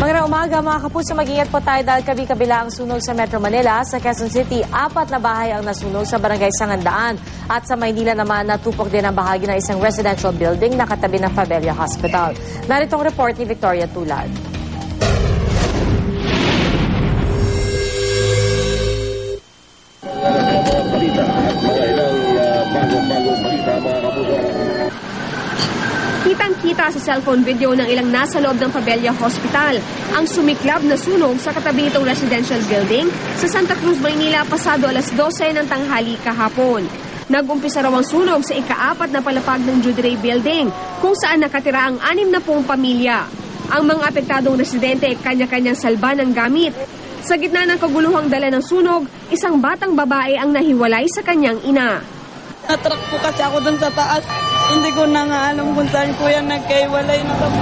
Magandang umaga mga kapuso, mag-ingat po tayo dahil kabi-kabila ang sunog sa Metro Manila. Sa Quezon City, 4 na bahay ang nasunog sa barangay Sangandaan. At sa Maynila naman, natupok din ang bahagi ng isang residential building na katabi ng Fabella Hospital. Narito ang report ni Victoria Tulad. Kitang-kita sa cellphone video ng ilang nasa loob ng Fabella Hospital ang sumiklab na sunog sa katabi nitong residential building sa Santa Cruz, Maynila pasado alas 12 ng tanghali kahapon. Nag-umpisa raw ang sunog sa ika-4 na palapag ng Jude Ray Building kung saan nakatira ang 60 pamilya. Ang mga apektadong residente ay kanya-kanyang salba ng gamit. Sa gitna ng kaguluhang dala ng sunog, isang batang babae ang nahiwalay sa kanyang ina. Natruck po kasi ako dun sa taas. Hindi ko na nga alam kung saan ko yan nagkaiwalay na kami.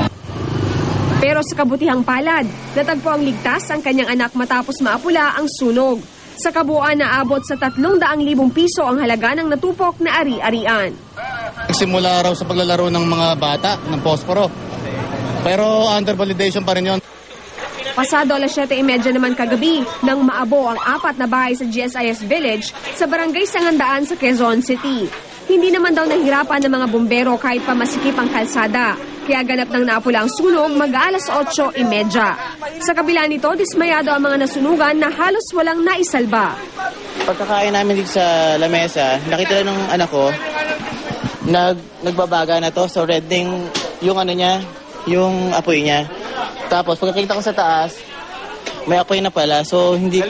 Pero sa kabutihang palad, natagpo ang ligtas ang kanyang anak matapos maapula ang sunog. Sa kabuuan naabot sa 300,000 piso ang halaga ng natupok na ari-arian. Nagsimula raw sa paglalaro ng mga bata ng posporo. Pero under validation pa rin yun. Pasado alas 7:30 naman kagabi nang maabo ang 4 na bahay sa GSIS Village sa barangay Sangandaan sa Quezon City. Hindi naman daw nahirapan ng mga bumbero kahit pa masikip ang kalsada. Kaya ganap nang naapula ang sunog mag-alas 8:30. Sa kabila nito, dismayado ang mga nasunugan na halos walang naisalba. Pagkakain namin dito sa lamesa, nakita lang ng anak ko, nagbabaga na to. So red ding yung ano niya, yung apoy niya. Tapos pagkakita ko sa taas, may apoy na pala. So hindi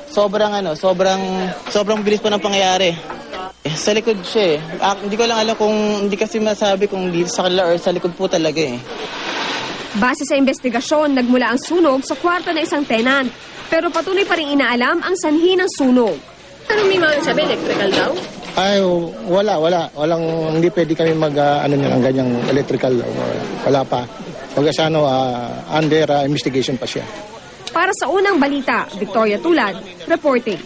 sobrang bilis pa ng pangyayari. Sa likod siya eh. Hindi ko lang alam kung, hindi kasi masabi kung dito sa kanila or sa likod po talaga eh. Base sa investigasyon, nagmula ang sunog sa kwarto ng isang tenant. Pero patuloy pa rin inaalam ang sanhi ng sunog. Anong may mga sabi? Electrical daw? Ay, wala. Hindi pwede kami ng ganyang electrical. Wala pa. Under investigation pa siya. Para sa unang balita, Victoria Tulad, reporting.